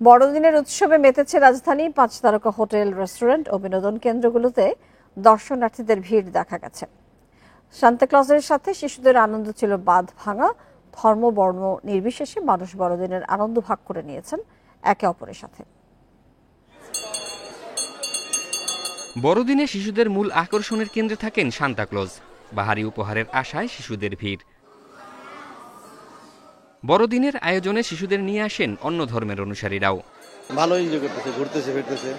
বড়দিনের উৎসবে মেতেছে রাজধানী। ৫ তারকা হোটেল, রেস্টুরেন্ট ও বিনোদন কেন্দ্রগুলোতে দর্শনার্থীদের ভিড় দেখা গেছে। সান্তাক্লজের সাথে শিশুদের আনন্দ ছিল বাঁধ ভাঙা। ধর্ম বর্ণ নির্বিশেষে মানুষ বড়দিনের আনন্দ ভাগ করে নিয়েছেন একে অপরের সাথে। বড়দিনে শিশুদের মূল আকর্ষণের কেন্দ্রে থাকেন সান্তাক্লজ। বাহারি উপহারের আশায় শিশুদের ভিড়। বড়দিনের আয়োজনে শিশুদের নিয়ে আসেন অন্য ধর্মের অনুসারীরাও। ভালো এনজয় করতেছে, ঘুরতেছে ফিরতেছে,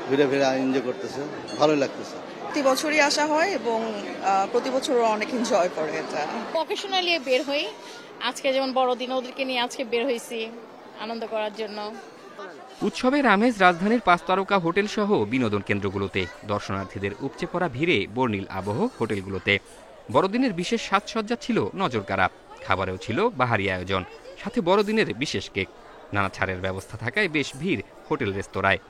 ঘুরে ফিরে এনজয় করতেছে, ভালোই লাগতেছে। প্রতি বছরই আসা হয় এবং প্রতি বছর অনেক এনজয় করে এটা। অকেশনালি বের হই, আজকে যেমন বড়দিন ওদেরকে নিয়ে আজকে বের হয়েছি আনন্দ করার জন্য। উৎসবের আমেজ রাজধানীর ৫ তারকা হোটেল সহ বিনোদন কেন্দ্রগুলোতে। দর্শনার্থীদের উপচে পড়া ভিড়ে বর্ণিল আবহ হোটেলগুলোতে। বড়দিনের বিশেষ সাজসজ্জা ছিল নজরকাড়া। খাবারেও ছিল বাহারি আয়োজন, সাথে বড়দিনের বিশেষ কেক। নানা ছাড়ের ব্যবস্থা থাকায় বেশ ভিড় হোটেল রেস্তোরাঁয়।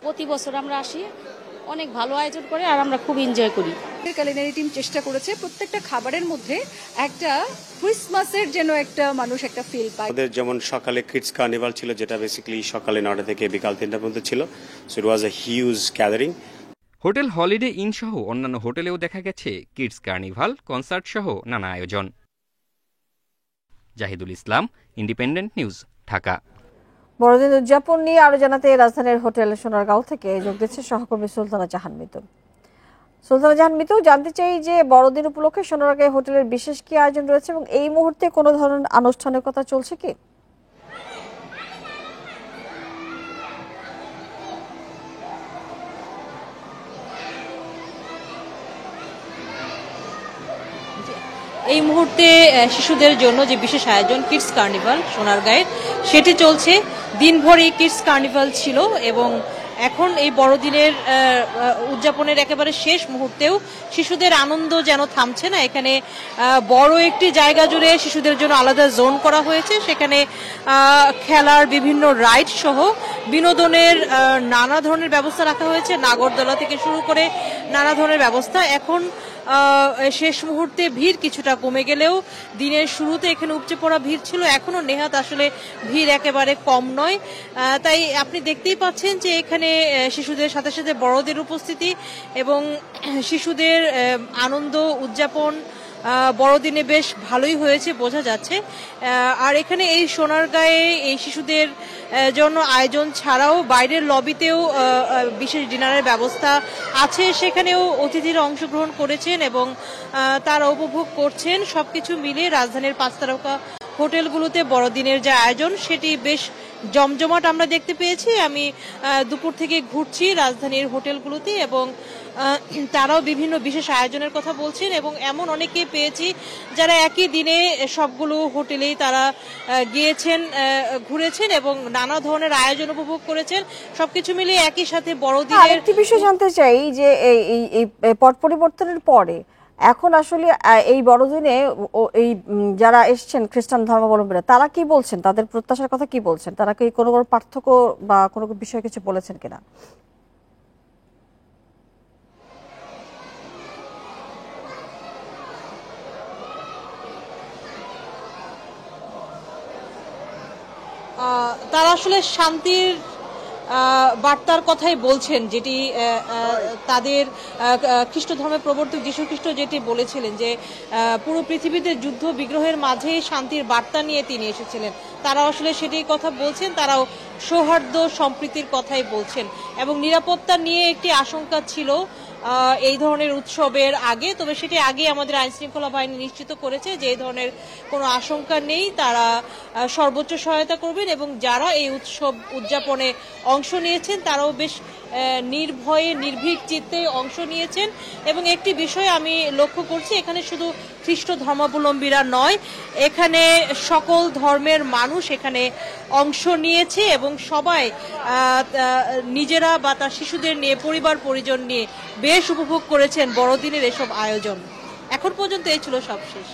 প্রতি বছর আমরা আসি, অনেক ভালো আয়োজন করে আর আমরা খুব এনজয় করি। কালিনারি টিম চেষ্টা করেছে প্রত্যেকটা খাবারের মধ্যে একটা ক্রিসমাসের যেন একটা মানুষ একটা ফিল পায়। আমাদের যেমন সকালে কিডস কার্নিভাল ছিল, যেটা বেসিক্যালি সকালে 9টা থেকে বিকাল 3টা পর্যন্ত ছিল। So it was a huge gathering. Hotel holiday in সহ অন্যান্য হোটেলেও দেখা গেছে কিডস কার্নিভাল, কনসার্ট সহ নানা আয়োজন। জাহিদুল ইসলাম, ইন্ডিপেন্ডেন্ট নিউজ, ঢাকা। বড়দিন উদযাপন নিয়ে আরো জানাতে রাজধানীর হোটেল সোনারগাঁও থেকে যোগ দিচ্ছে সহকর্মী সুলতানা জাহান মিতু। সুলতানা জাহান মিতু, জানতে চাই যে বড়দিন উপলক্ষে সোনারগাঁও হোটেলের বিশেষ কি আয়োজন রয়েছে এবং এই মুহূর্তে কোনো ধরনের আনুষ্ঠানিকতা চলছে কি? এই মুহূর্তে শিশুদের জন্য যে বিশেষ আয়োজন কিডস কার্নিভাল সোনারগাঁয়ের, সেটি চলছে। দিনভর এই কিডস কার্নিভাল ছিল এবং এখন এই বড়দিনের উদযাপনের একেবারে শেষ মুহূর্তেও শিশুদের আনন্দ যেন থামছে না। এখানে বড় একটি জায়গা জুড়ে শিশুদের জন্য আলাদা জোন করা হয়েছে। সেখানে খেলার বিভিন্ন রাইড সহ বিনোদনের নানা ধরনের ব্যবস্থা রাখা হয়েছে। নাগরদোলা থেকে শুরু করে নানা ধরনের ব্যবস্থা। এখন শেষ মুহূর্তে ভিড় কিছুটা কমে গেলেও দিনের শুরুতে এখানে উপচে পড়া ভিড় ছিল। এখনো নেহাত আসলে ভিড় একেবারে কম নয়। তাই আপনি দেখতেই পাচ্ছেন যে এখানে শিশুদের সাথে সাথে বড়দের উপস্থিতি এবং শিশুদের আনন্দ উদযাপন বড়দিনে বেশ ভালোই হয়েছে বোঝা যাচ্ছে। আর এখানে এই সোনারগাঁয়ে এই শিশুদের জন্য আয়োজন ছাড়াও বাইরের লবিতেও বিশেষ ডিনারের ব্যবস্থা আছে। সেখানেও অতিথিরা অংশগ্রহণ করেছেন এবং তারা উপভোগ করছেন। সবকিছু মিলে রাজধানীর ৫ তারকা হোটেলগুলোতে বড়দিনের যে আয়োজন সেটি বেশ জমজমাট আমরা দেখতে পেয়েছি। আমি দুপুর থেকে ঘুরছি রাজধানীর হোটেলগুলোতে এবং তারাও বিভিন্ন বিশেষ আয়োজনের কথা বলছেন এবং এমন অনেকেই পেয়েছি যারা একই দিনে সবগুলো হোটেলেই তারা গিয়েছেন, ঘুরেছেন এবং নানা ধরনের আয়োজন উপভোগ করেছেন। সবকিছু মিলিয়ে একই সাথে বড়দিনের একটি বিষয় জানতে চাই যে এই পট পরিবর্তনের পরে এখন আসলে এই বড়দিনে এই যারা এসছেন খ্রিস্টান ধর্মাবলম্বীরা, তারা কি বলছেন, তাদের প্রত্যাশার কথা কি বলছেন? তারা কি কোনো পার্থক্য বা কোনো বিষয়ে কিছু বলেছেন কিনা? তারা আসলে শান্তির বার্তার কথাই বলছেন, যেটি তাদের খ্রিস্ট ধর্মের প্রবর্তক যীশু খ্রিস্ট যেটি বলেছিলেন যে পুরো পৃথিবীতে যুদ্ধ বিগ্রহের মাঝে শান্তির বার্তা নিয়ে তিনি এসেছিলেন। তারা আসলে সেটাই কথা বলছেন। তারাও সৌহার্দ্য সম্প্রীতির কথাই বলছেন এবং নিরাপত্তা নিয়ে একটি আশঙ্কা ছিল এই ধরনের উৎসবের আগে। তবে সেটি আগে আমাদের আইন শৃঙ্খলা বাহিনী নিশ্চিত করেছে যে এই ধরনের কোনো আশঙ্কা নেই। তারা সর্বোচ্চ সহায়তা করবেন এবং যারা এই উৎসব উদযাপনে অংশ নিয়েছেন তারাও বেশ নির্ভয়ে নির্ভীক চিত্তে অংশ নিয়েছেন। এবং একটি বিষয় আমি লক্ষ্য করছি, এখানে শুধু খ্রিস্ট ধর্মাবলম্বীরা নয়, এখানে সকল ধর্মের মানুষ এখানে অংশ নিয়েছে এবং সবাই নিজেরা বা তার শিশুদের নিয়ে, পরিবার পরিজন নিয়ে বেশ উপভোগ করেছেন বড়দিনের এসব আয়োজন। এখন পর্যন্ত এই ছিল সবশেষ।